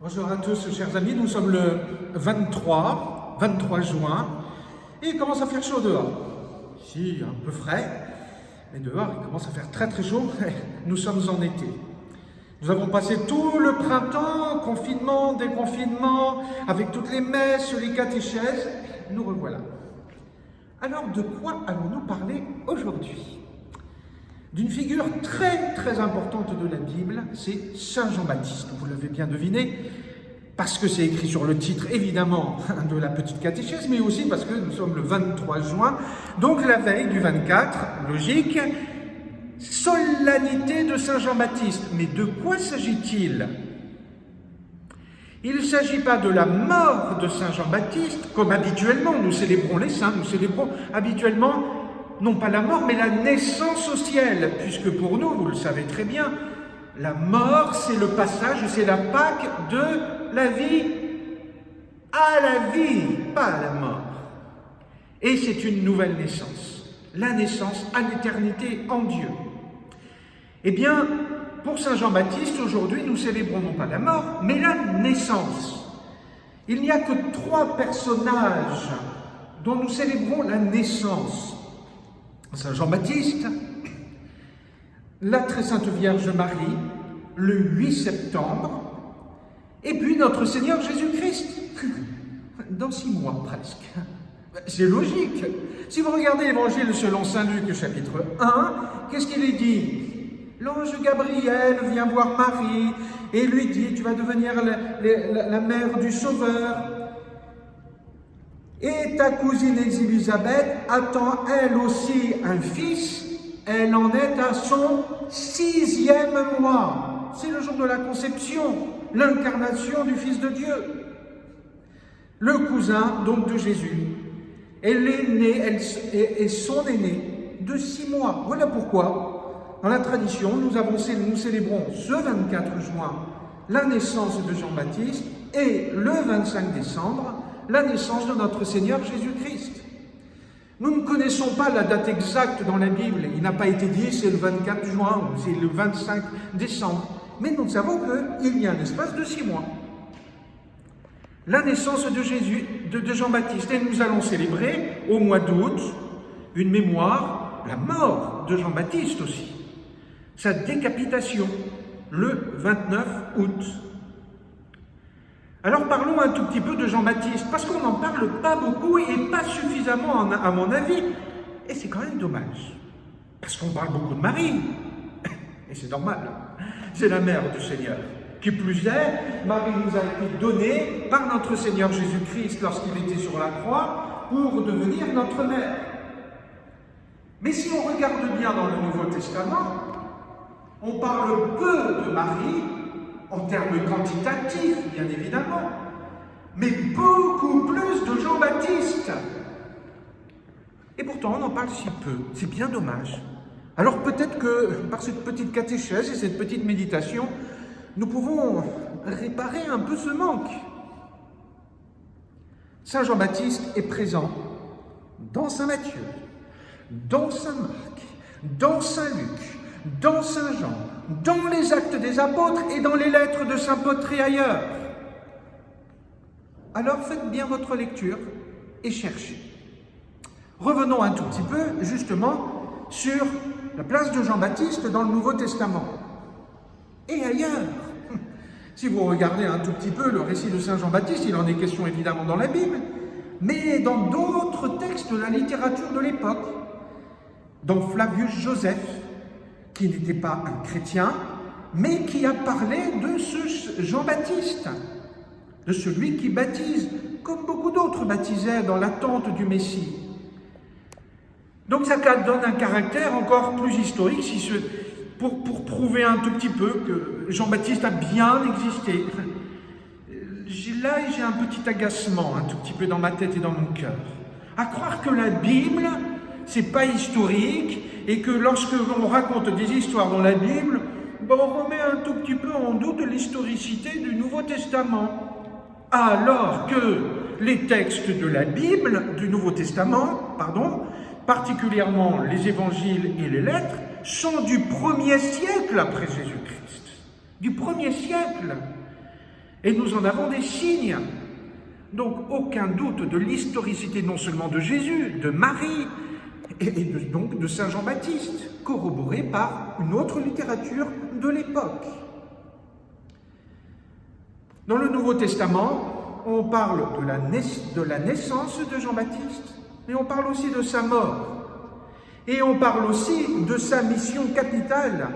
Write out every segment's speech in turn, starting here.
Bonjour à tous, chers amis. Nous sommes le 23 juin et il commence à faire chaud dehors. Ici, un peu frais, mais dehors, il commence à faire très très chaud. Nous sommes en été. Nous avons passé tout le printemps, confinement, déconfinement, avec toutes les messes, les catéchèses. Nous revoilà. Alors, de quoi allons-nous parler aujourd'hui? D'une figure très très importante de la Bible, c'est Saint Jean-Baptiste. Vous l'avez bien deviné, parce que c'est écrit sur le titre, évidemment, de la petite catéchèse, mais aussi parce que nous sommes le 23 juin, donc la veille du 24, logique, solennité de Saint Jean-Baptiste. Mais de quoi s'agit-il? Il ne s'agit pas de la mort de Saint Jean-Baptiste, comme habituellement nous célébrons les saints, nous célébrons habituellement non pas la mort, mais la naissance au ciel, puisque pour nous, vous le savez très bien, la mort, c'est le passage, c'est la Pâque de la vie à la vie, pas à la mort. Et c'est une nouvelle naissance, la naissance à l'éternité en Dieu. Eh bien, pour Saint Jean-Baptiste, aujourd'hui, nous célébrons non pas la mort, mais la naissance. Il n'y a que 3 personnages dont nous célébrons la naissance. Saint Jean-Baptiste, la très sainte Vierge Marie, le 8 septembre, et puis notre Seigneur Jésus-Christ, dans 6 mois presque. C'est logique. Si vous regardez l'Évangile selon saint Luc, chapitre 1, qu'est-ce qu'il est dit? L'ange Gabriel vient voir Marie et lui dit « Tu vas devenir la mère du Sauveur ». Et ta cousine Élisabeth attend elle aussi un fils, elle en est à son 6e mois. C'est le jour de la conception, l'incarnation du Fils de Dieu. Le cousin donc de Jésus, elle est née, et son aînée de 6 mois. Voilà pourquoi, dans la tradition, nous célébrons ce 24 juin la naissance de Jean-Baptiste et le 25 décembre, la naissance de notre Seigneur Jésus-Christ. Nous ne connaissons pas la date exacte dans la Bible. Il n'a pas été dit c'est le 24 juin ou c'est le 25 décembre. Mais nous savons qu'il y a un espace de 6 mois. La naissance de Jésus, de Jean-Baptiste. Et nous allons célébrer au mois d'août une mémoire, la mort de Jean-Baptiste aussi. Sa décapitation, le 29 août. Alors parlons un tout petit peu de Jean-Baptiste, parce qu'on n'en parle pas beaucoup et pas suffisamment à mon avis, et c'est quand même dommage, parce qu'on parle beaucoup de Marie, et c'est normal, c'est la mère du Seigneur. Qui plus est, Marie nous a été donnée par notre Seigneur Jésus-Christ lorsqu'il était sur la croix pour devenir notre mère. Mais si on regarde bien dans le Nouveau Testament, on parle peu de Marie, en termes quantitatifs, bien évidemment, mais beaucoup plus de Jean-Baptiste. Et pourtant, on en parle si peu. C'est bien dommage. Alors peut-être que, par cette petite catéchèse et cette petite méditation, nous pouvons réparer un peu ce manque. Saint Jean-Baptiste est présent dans Saint Matthieu, dans Saint Marc, dans Saint Luc, dans Saint Jean, dans les actes des apôtres et dans les lettres de Saint Paul et ailleurs. Alors faites bien votre lecture et cherchez. Revenons un tout petit peu justement sur la place de Jean-Baptiste dans le Nouveau Testament et ailleurs. Si vous regardez un tout petit peu le récit de Saint Jean-Baptiste, il en est question évidemment dans la Bible, mais dans d'autres textes de la littérature de l'époque, dans Flavius Joseph, qui n'était pas un chrétien, mais qui a parlé de ce Jean-Baptiste, de celui qui baptise, comme beaucoup d'autres baptisaient dans l'attente du Messie. Donc ça donne un caractère encore plus historique pour prouver un tout petit peu que Jean-Baptiste a bien existé. Là, j'ai un petit agacement, un tout petit peu dans ma tête et dans mon cœur, à croire que la Bible, c'est pas historique, et que lorsque l'on raconte des histoires dans la Bible, on remet un tout petit peu en doute l'historicité du Nouveau Testament. Alors que les textes de la Bible, du Nouveau Testament, particulièrement les évangiles et les lettres, sont du 1er siècle après Jésus-Christ. Du 1er siècle. Et nous en avons des signes. Donc aucun doute de l'historicité non seulement de Jésus, de Marie, donc de Saint Jean-Baptiste, corroboré par une autre littérature de l'époque. Dans le Nouveau Testament, on parle de la naissance de Jean-Baptiste, mais on parle aussi de sa mort. Et on parle aussi de sa mission capitale,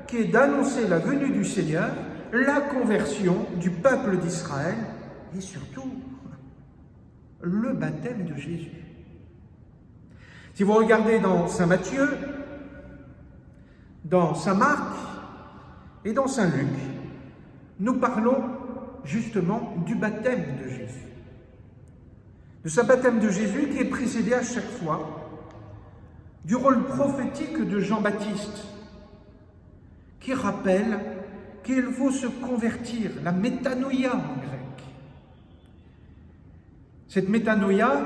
qui est d'annoncer la venue du Seigneur, la conversion du peuple d'Israël et surtout le baptême de Jésus. Si vous regardez dans Saint Matthieu, dans Saint Marc et dans Saint Luc, nous parlons justement du baptême de Jésus. De ce baptême de Jésus qui est précédé à chaque fois du rôle prophétique de Jean-Baptiste, qui rappelle qu'il faut se convertir, la métanoïa en grec. Cette métanoïa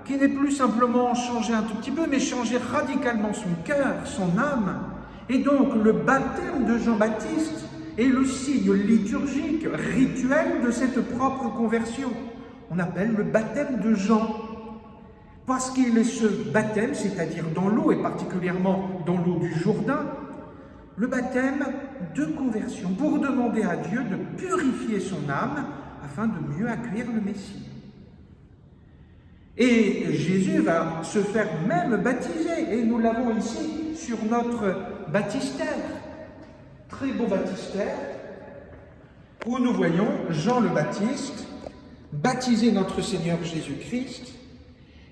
qui n'est plus simplement changer un tout petit peu, mais changer radicalement son cœur, son âme. Et donc le baptême de Jean-Baptiste est le signe liturgique, rituel de cette propre conversion. On appelle le baptême de Jean. Parce qu'il est ce baptême, c'est-à-dire dans l'eau, et particulièrement dans l'eau du Jourdain, le baptême de conversion, pour demander à Dieu de purifier son âme afin de mieux accueillir le Messie. Et Jésus va se faire même baptiser, et nous l'avons ici sur notre baptistère, très beau baptistère, où nous voyons Jean le Baptiste baptiser notre Seigneur Jésus-Christ.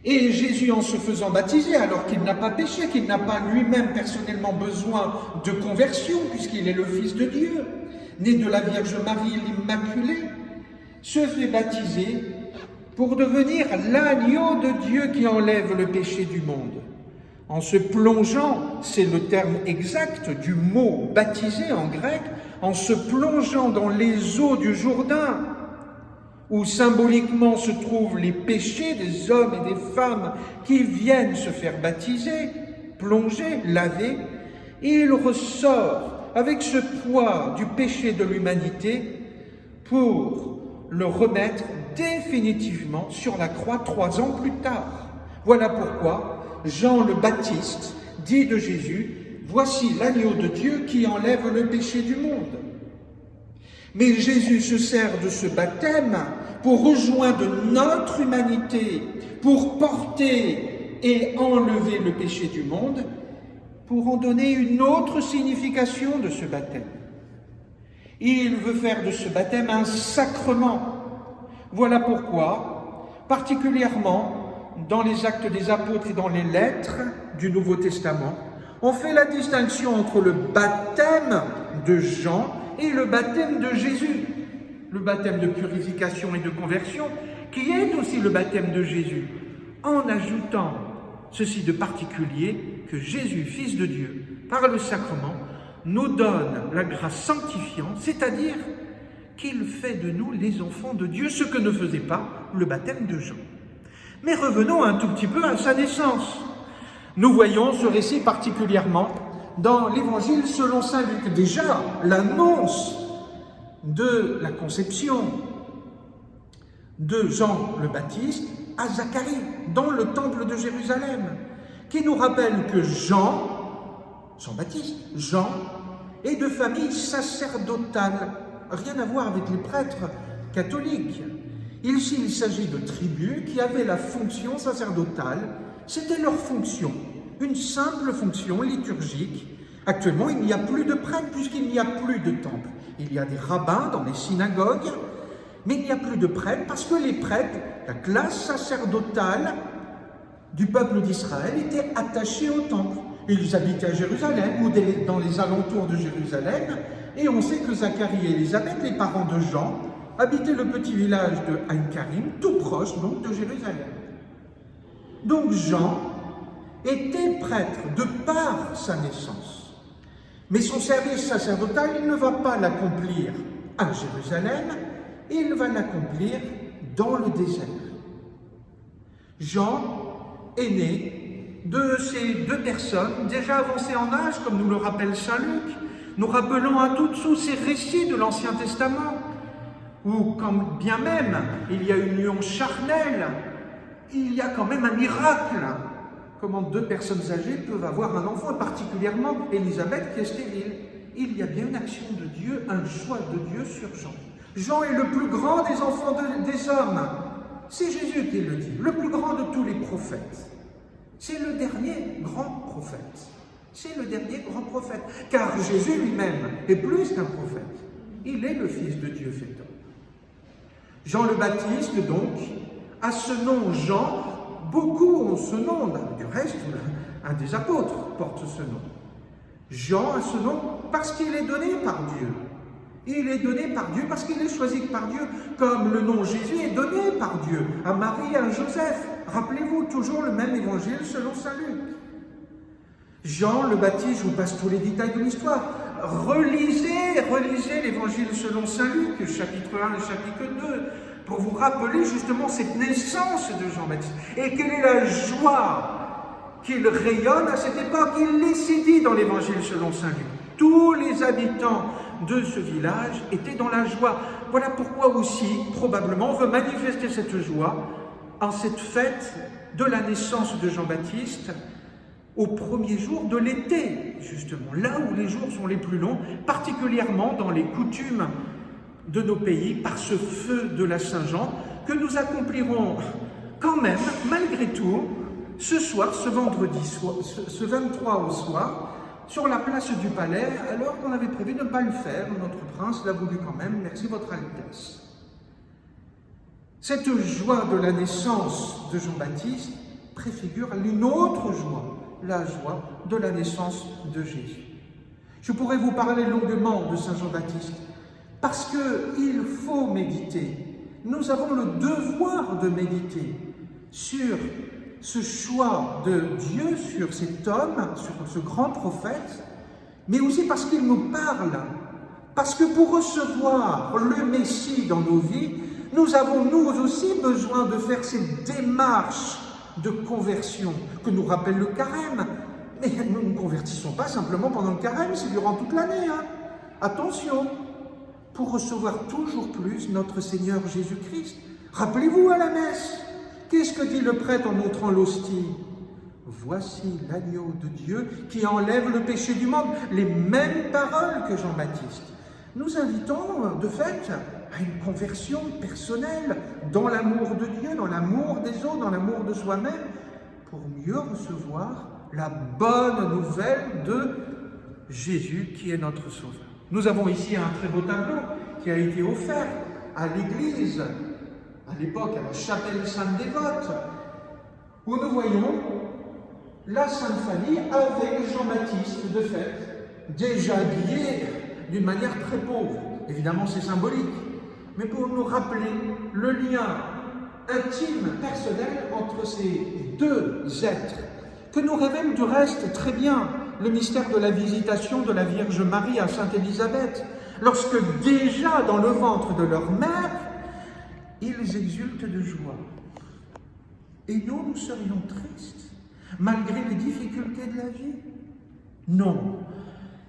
Et Jésus, en se faisant baptiser, alors qu'il n'a pas péché, qu'il n'a pas lui-même personnellement besoin de conversion, puisqu'il est le Fils de Dieu, né de la Vierge Marie l'Immaculée, se fait baptiser pour devenir l'agneau de Dieu qui enlève le péché du monde. En se plongeant, c'est le terme exact du mot baptiser en grec, en se plongeant dans les eaux du Jourdain, où symboliquement se trouvent les péchés des hommes et des femmes qui viennent se faire baptiser, plonger, laver, et il ressort avec ce poids du péché de l'humanité pour le remettre définitivement sur la croix 3 ans plus tard. Voilà pourquoi Jean le Baptiste dit de Jésus « Voici l'agneau de Dieu qui enlève le péché du monde ». Mais Jésus se sert de ce baptême pour rejoindre notre humanité, pour porter et enlever le péché du monde, pour en donner une autre signification de ce baptême. Il veut faire de ce baptême un sacrement. Voilà pourquoi, particulièrement dans les Actes des Apôtres et dans les lettres du Nouveau Testament, on fait la distinction entre le baptême de Jean et le baptême de Jésus, le baptême de purification et de conversion, qui est aussi le baptême de Jésus, en ajoutant ceci de particulier, que Jésus, Fils de Dieu, par le sacrement, nous donne la grâce sanctifiante, c'est-à-dire qu'il fait de nous les enfants de Dieu, ce que ne faisait pas le baptême de Jean. Mais revenons un tout petit peu à sa naissance. Nous voyons ce récit particulièrement dans l'Évangile selon saint Luc. Déjà, l'annonce de la conception de Jean le Baptiste à Zacharie, dans le temple de Jérusalem, qui nous rappelle que Jean-Baptiste, Jean, est de famille sacerdotale, rien à voir avec les prêtres catholiques. Ici, il s'agit de tribus qui avaient la fonction sacerdotale, c'était leur fonction, une simple fonction liturgique. Actuellement, il n'y a plus de prêtres puisqu'il n'y a plus de temple. Il y a des rabbins dans les synagogues, mais il n'y a plus de prêtres parce que les prêtres, la classe sacerdotale du peuple d'Israël, étaient attachés au temple. Ils habitaient à Jérusalem ou dans les alentours de Jérusalem, et on sait que Zacharie et Élisabeth, les parents de Jean, habitaient le petit village de Aïn-Karim, tout proche donc de Jérusalem. Donc Jean était prêtre de par sa naissance. Mais son service sacerdotal, il ne va pas l'accomplir à Jérusalem, il va l'accomplir dans le désert. Jean est né de ces deux personnes, déjà avancées en âge, comme nous le rappelle saint Luc. Nous rappelons à toutes sous ces récits de l'Ancien Testament, ou quand bien même il y a une union charnelle, il y a quand même un miracle. Comment deux personnes âgées peuvent avoir un enfant, et particulièrement Élisabeth qui est stérile. Il y a bien une action de Dieu, un choix de Dieu sur Jean. Jean est le plus grand des enfants des hommes. C'est Jésus qui le dit, le plus grand de tous les prophètes. C'est le dernier grand prophète. C'est le dernier grand prophète. Car Jésus lui-même est plus qu'un prophète. Il est le Fils de Dieu fait homme. Jean le Baptiste, donc, a ce nom Jean. Beaucoup ont ce nom. Du reste, un des apôtres porte ce nom. Jean a ce nom parce qu'il est donné par Dieu. Il est donné par Dieu parce qu'il est choisi par Dieu, comme le nom Jésus est donné par Dieu à Marie et à Joseph. Rappelez-vous, toujours le même évangile selon saint Luc. Jean le Baptiste, je vous passe tous les détails de l'histoire. Relisez l'évangile selon saint Luc, chapitre 1 et chapitre 2, pour vous rappeler justement cette naissance de Jean-Baptiste. Et quelle est la joie qu'il rayonne à cette époque. Il l'est dit dans l'évangile selon saint Luc. Tous les habitants de ce village étaient dans la joie. Voilà pourquoi aussi, probablement, on veut manifester cette joie en cette fête de la naissance de Jean-Baptiste, au premier jour de l'été, justement, là où les jours sont les plus longs, particulièrement dans les coutumes de nos pays, par ce feu de la Saint-Jean, que nous accomplirons quand même, malgré tout, ce soir, ce vendredi, ce 23 au soir, sur la place du Palais, alors qu'on avait prévu de ne pas le faire. Notre prince l'a voulu quand même, merci votre Altesse. Cette joie de la naissance de Jean-Baptiste préfigure une autre joie, la joie de la naissance de Jésus. Je pourrais vous parler longuement de Saint Jean-Baptiste, parce qu'il faut méditer. Nous avons le devoir de méditer sur ce choix de Dieu, sur cet homme, sur ce grand prophète, mais aussi parce qu'il nous parle. Parce que pour recevoir le Messie dans nos vies, nous avons nous aussi besoin de faire cette démarche de conversion que nous rappelle le carême. Mais nous ne convertissons pas simplement pendant le carême, c'est durant toute l'année. Attention, pour recevoir toujours plus notre Seigneur Jésus-Christ. Rappelez-vous à la messe, qu'est-ce que dit le prêtre en montrant l'hostie? Voici l'agneau de Dieu qui enlève le péché du monde. Les mêmes paroles que Jean-Baptiste. Nous invitons de fait à une conversion personnelle dans l'amour de Dieu, dans l'amour des autres, dans l'amour de soi-même, pour mieux recevoir la bonne nouvelle de Jésus qui est notre Sauveur. Nous avons ici un très beau tableau qui a été offert à l'Église, à l'époque à la chapelle Sainte-Dévote, où nous voyons la Sainte Famille avec Jean-Baptiste, de fait, déjà habillé d'une manière très pauvre. Évidemment, c'est symbolique, mais pour nous rappeler le lien intime, personnel entre ces deux êtres, que nous révèle du reste très bien le mystère de la visitation de la Vierge Marie à Sainte Élisabeth, lorsque déjà dans le ventre de leur mère, ils exultent de joie. Et nous serions tristes, malgré les difficultés de la vie? Non,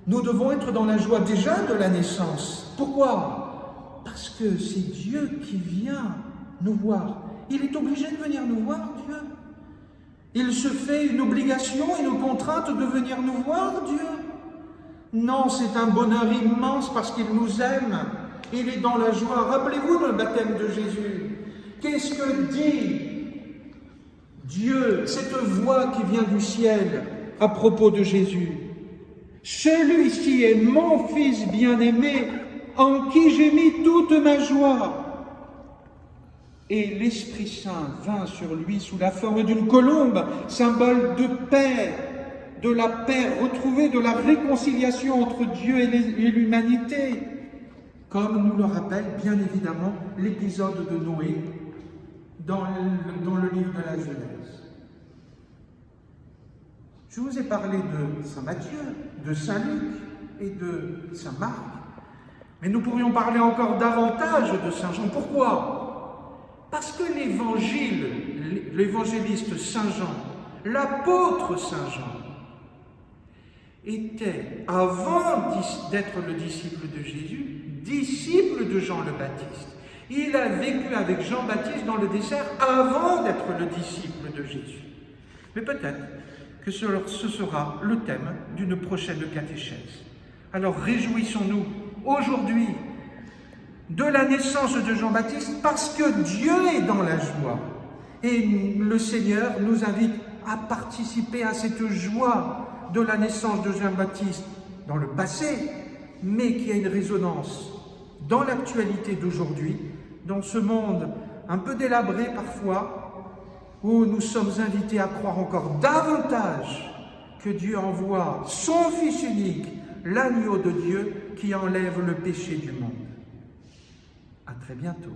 nous devons être dans la joie déjà de la naissance. Pourquoi? Parce que c'est Dieu qui vient nous voir. Il est obligé de venir nous voir, Dieu. Il se fait une obligation, une contrainte de venir nous voir, Dieu. Non, c'est un bonheur immense parce qu'il nous aime. Il est dans la joie. Rappelez-vous le baptême de Jésus. Qu'est-ce que dit Dieu, cette voix qui vient du ciel à propos de Jésus? Celui-ci est mon Fils bien-aimé, en qui j'ai mis toute ma joie. Et l'Esprit Saint vint sur lui sous la forme d'une colombe, symbole de paix, de la paix retrouvée, de la réconciliation entre Dieu et l'humanité, comme nous le rappelle bien évidemment l'épisode de Noé dans le livre de la Genèse. Je vous ai parlé de Saint Matthieu, de Saint Luc et de Saint Marc, mais nous pourrions parler encore davantage de Saint Jean. Pourquoi? Parce que l'évangéliste Saint Jean, l'apôtre Saint Jean, était, avant d'être le disciple de Jésus, disciple de Jean le Baptiste. Il a vécu avec Jean-Baptiste dans le désert avant d'être le disciple de Jésus. Mais peut-être que ce sera le thème d'une prochaine catéchèse. Alors réjouissons-nous aujourd'hui de la naissance de Jean-Baptiste parce que Dieu est dans la joie. Et le Seigneur nous invite à participer à cette joie de la naissance de Jean-Baptiste dans le passé, mais qui a une résonance dans l'actualité d'aujourd'hui, dans ce monde un peu délabré parfois, où nous sommes invités à croire encore davantage que Dieu envoie son Fils unique, l'agneau de Dieu qui enlève le péché du monde. À très bientôt.